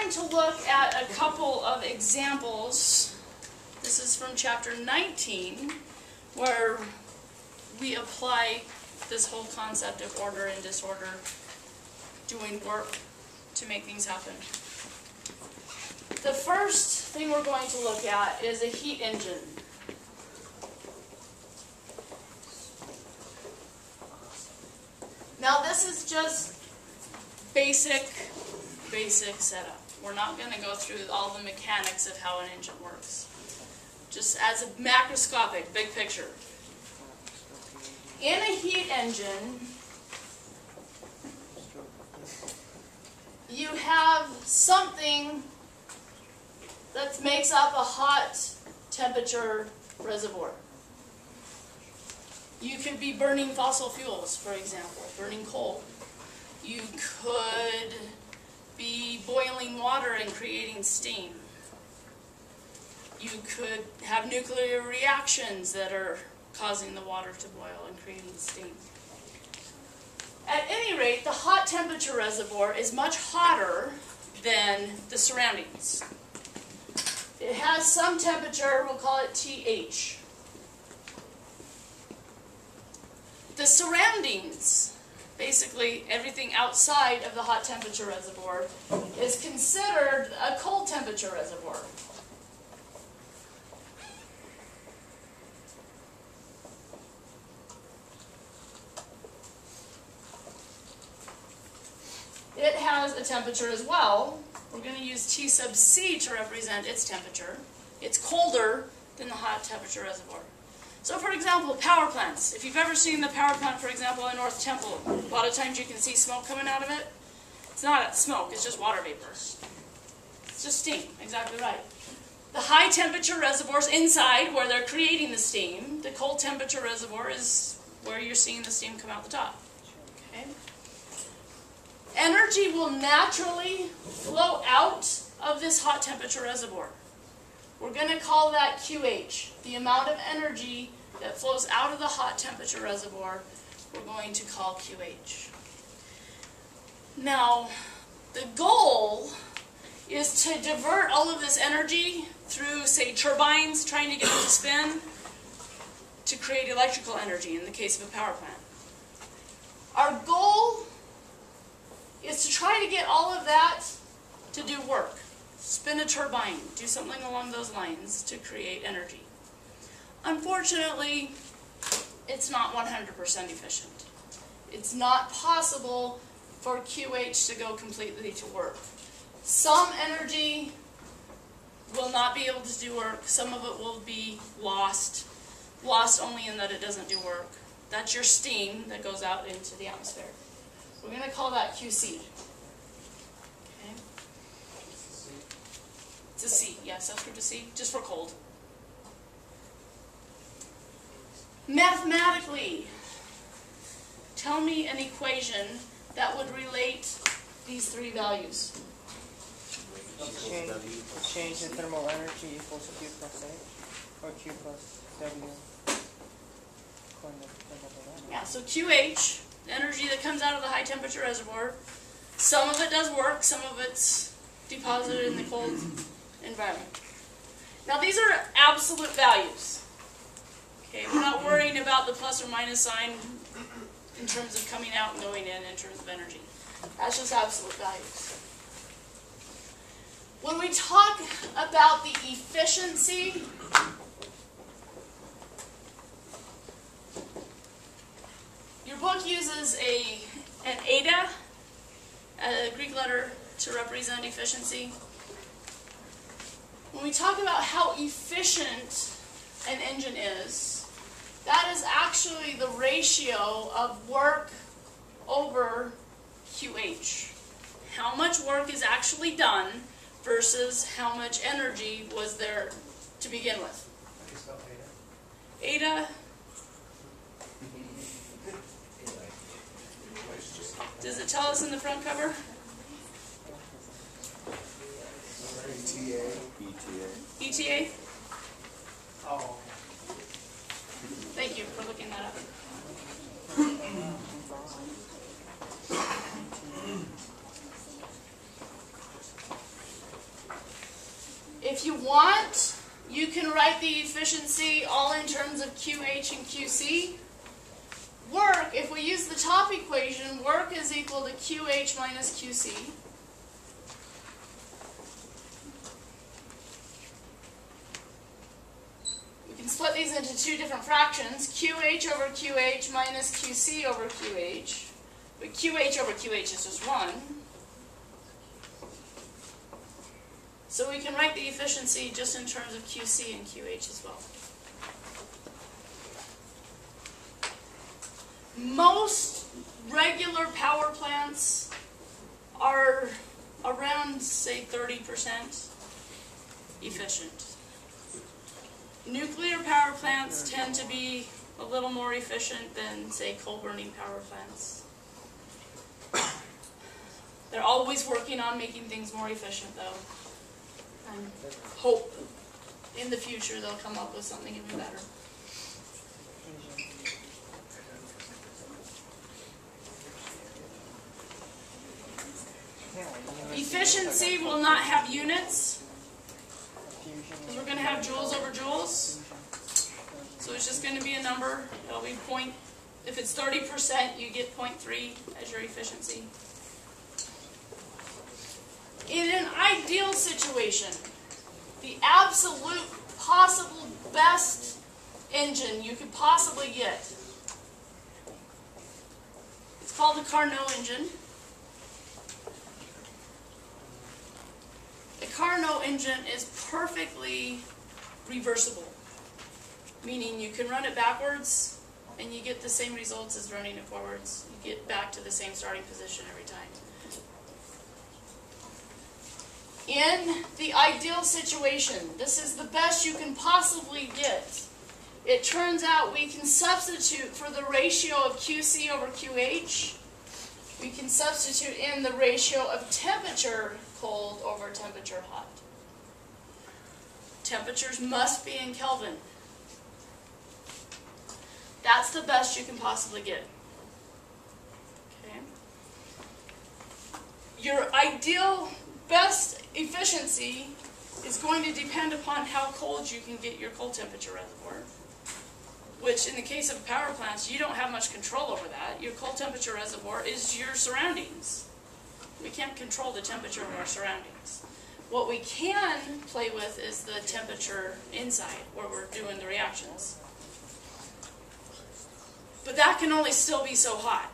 going to look at a couple of examples. This is from chapter 19, where we apply this whole concept of order and disorder, doing work to make things happen. The first thing we're going to look at is a heat engine. Now this is just basic setup. We're not going to go through all the mechanics of how an engine works. Just as a macroscopic, big picture. In a heat engine, you have something that makes up a hot temperature reservoir. You could be burning fossil fuels, for example, burning coal. You could be boiling water and creating steam. You could have nuclear reactions that are causing the water to boil and creating steam. At any rate, the hot temperature reservoir is much hotter than the surroundings. It has some temperature, we'll call it TH. The surroundings, basically everything outside of the hot temperature reservoir, is considered a cold temperature reservoir. It has a temperature as well. We're going to use T sub C to represent its temperature. It's colder than the hot temperature reservoir. So for example, power plants. If you've ever seen the power plant, for example, in North Temple, a lot of times you can see smoke coming out of it. It's not smoke, it's just water vapor. It's just steam, exactly right. The high temperature reservoirs inside where they're creating the steam. The cold temperature reservoir is where you're seeing the steam come out the top. Okay? Energy will naturally flow out of this hot temperature reservoir. We're going to call that QH, the amount of energy that flows out of the hot temperature reservoir, we're going to call QH. Now, the goal is to divert all of this energy through, say, turbines, trying to get them to spin, to create electrical energy in the case of a power plant. Our goal is to try to get all of that to do work. Spin a turbine, do something along those lines to create energy. Unfortunately, it's not 100% efficient. It's not possible for QH to go completely to work. Some energy will not be able to do work. Some of it will be lost. Lost only in that it doesn't do work. That's your steam that goes out into the atmosphere. We're going to call that QC. Okay. It's a C, yeah, subscript to C, just for cold. Mathematically, tell me an equation that would relate these three values. Change in thermal energy equals Q plus A, or Q plus W. Yeah, so QH, energy that comes out of the high temperature reservoir, some of it does work, some of it's deposited in the cold environment. Now these are absolute values. Okay, we're not worrying about the plus or minus sign in terms of coming out and going in terms of energy. That's just absolute values. When we talk about the efficiency, your book uses an eta, a Greek letter, to represent efficiency. When we talk about how efficient an engine is, that is actually the ratio of work over QH. How much work is actually done versus how much energy was there to begin with. Eta. Does it tell us in the front cover? ETA. ETA? Oh. Thank you for looking that up. can write the efficiency all in terms of QH and QC. Work, if we use the top equation, work is equal to QH minus QC. We can split these into two different fractions, QH over QH minus QC over QH. But QH over QH is just 1. So we can write the efficiency just in terms of QC and QH as well. Most regular power plants are around, say, 30% efficient. Nuclear power plants tend to be a little more efficient than, say, coal-burning power plants. They're always working on making things more efficient, though. And hope in the future they'll come up with something even better. Efficiency will not have units. Because we're going to have joules over joules. So it's just going to be a number. It'll be if it's 30%, you get 0.3 as your efficiency. In an ideal situation, the absolute possible best engine you could possibly get, it's called the Carnot engine. The Carnot engine is perfectly reversible, meaning you can run it backwards and you get the same results as running it forwards. You get back to the same starting position every time. In the ideal situation, this is the best you can possibly get. It turns out we can substitute for the ratio of QC over QH. We can substitute in the ratio of temperature cold over temperature hot. Temperatures must be in Kelvin. That's the best you can possibly get. Okay. Your ideal best efficiency is going to depend upon how cold you can get your cold temperature reservoir, which in the case of power plants, you don't have much control over that. Your cold temperature reservoir is your surroundings. We can't control the temperature of our surroundings. What we can play with is the temperature inside, where we're doing the reactions. But that can only still be so hot.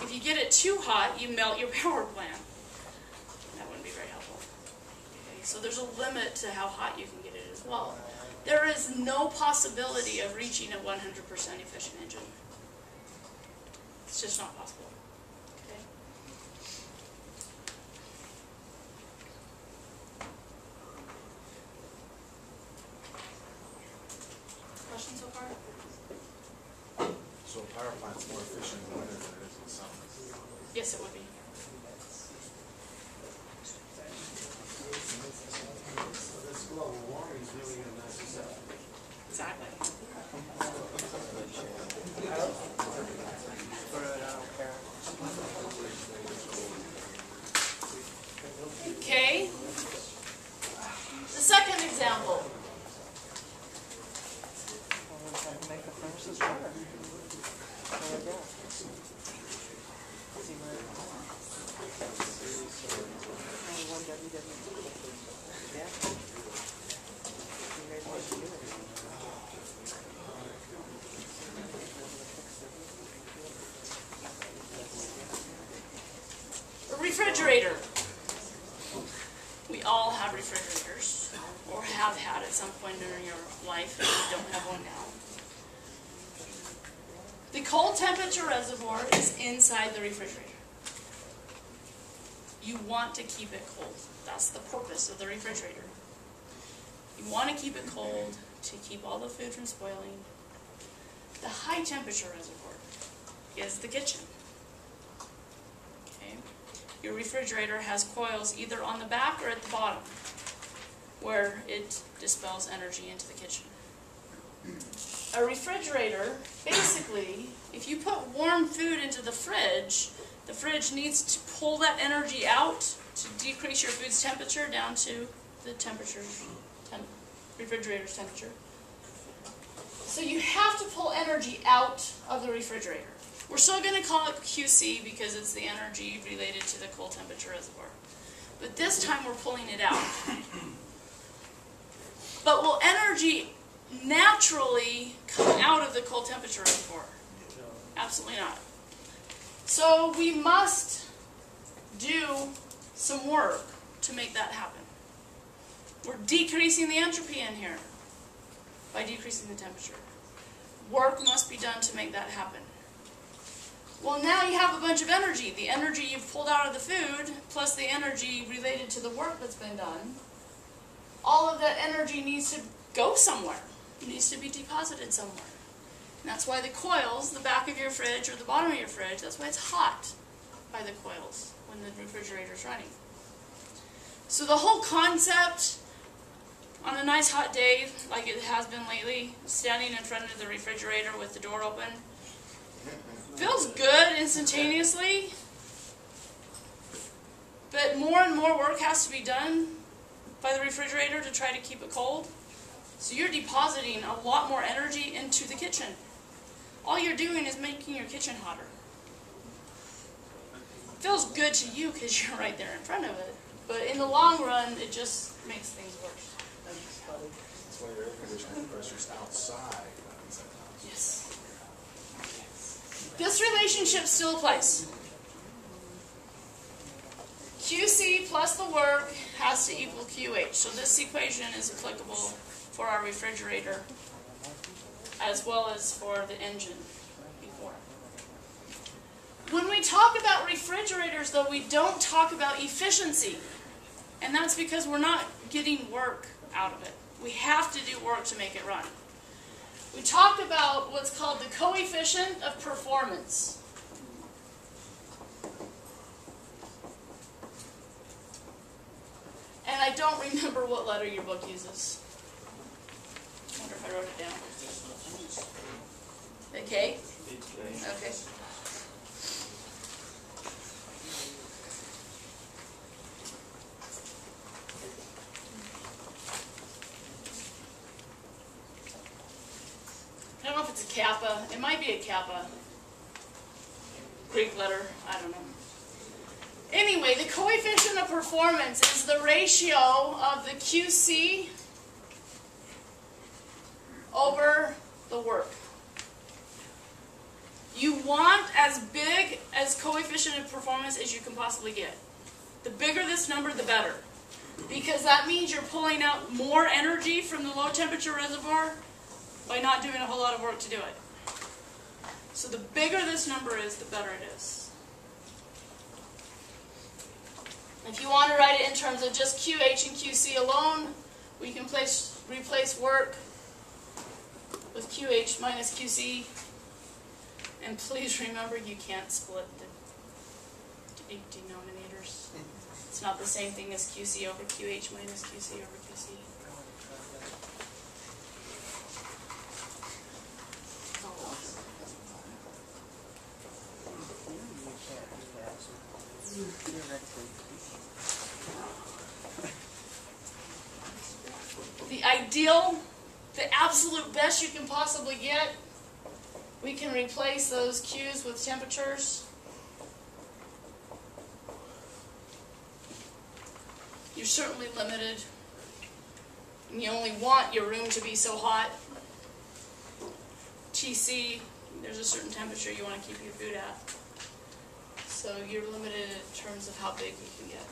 If you get it too hot, you melt your power plant. That wouldn't be very helpful. Okay, so there's a limit to how hot you can get it as well. There is no possibility of reaching a 100% efficient engine. It's just not possible. Okay? Questions so far? So a power plant's more efficient in winter than it is in summer? Yes, it would be. So this global warming is really going to mess us up. Exactly. Okay. The second example. Make the furnaces better. There we go. See where only one WW. Yeah. You guys want to do it. A refrigerator. We all have refrigerators, or have had at some point during your life if you don't have one now. The cold temperature reservoir is inside the refrigerator. You want to keep it cold. That's the purpose of the refrigerator. You want to keep it cold to keep all the food from spoiling. The high temperature reservoir is the kitchen. Okay? Your refrigerator has coils either on the back or at the bottom, where it dispels energy into the kitchen. A refrigerator, basically, if you put warm food into the fridge needs to pull that energy out to decrease your food's temperature down to the refrigerator's temperature. So you have to pull energy out of the refrigerator. We're still going to call it QC because it's the energy related to the cold temperature reservoir. But this time we're pulling it out. But will energy naturally come out of the cold temperature reservoir? Absolutely not. So we must do some work to make that happen. We're decreasing the entropy in here by decreasing the temperature. Work must be done to make that happen. Well, now you have a bunch of energy. The energy you've pulled out of the food, plus the energy related to the work that's been done. All of that energy needs to go somewhere. It needs to be deposited somewhere. And that's why the coils, the back of your fridge or the bottom of your fridge, that's why it's hot by the coils when the refrigerator's running. So the whole concept, on a nice hot day, like it has been lately, standing in front of the refrigerator with the door open, feels good instantaneously, but more and more work has to be done by the refrigerator to try to keep it cold. So you're depositing a lot more energy into the kitchen. All you're doing is making your kitchen hotter. It feels good to you because you're right there in front of it, but in the long run, it just makes things worse. That's why your air conditioning pressure's outside. Yes. This relationship still applies. QC plus the work has to equal QH. So this equation is applicable for our refrigerator as well as for the engine before. When we talk about refrigerators, though, we don't talk about efficiency. And that's because we're not getting work out of it. We have to do work to make it run. We talk about what's called the coefficient of performance. And I don't remember what letter your book uses. I wonder if I wrote it down. Okay? Okay. I don't know if it's a kappa. It might be a kappa. Greek letter. I don't know. Anyway, the coefficient of performance is the ratio of the QC over the work. You want as big as coefficient of performance as you can possibly get. The bigger this number, the better. Because that means you're pulling out more energy from the low temperature reservoir by not doing a whole lot of work to do it. So the bigger this number is, the better it is. If you want to write it in terms of just QH and QC alone, we can replace work with QH minus QC. And please remember, you can't split the denominators. It's not the same thing as QC over QH minus QC over QC. The ideal, the absolute best you can possibly get, we can replace those Q's with temperatures. You're certainly limited, and you only want your room to be so hot. TC, there's a certain temperature you want to keep your food at. So you're limited in terms of how big you can get.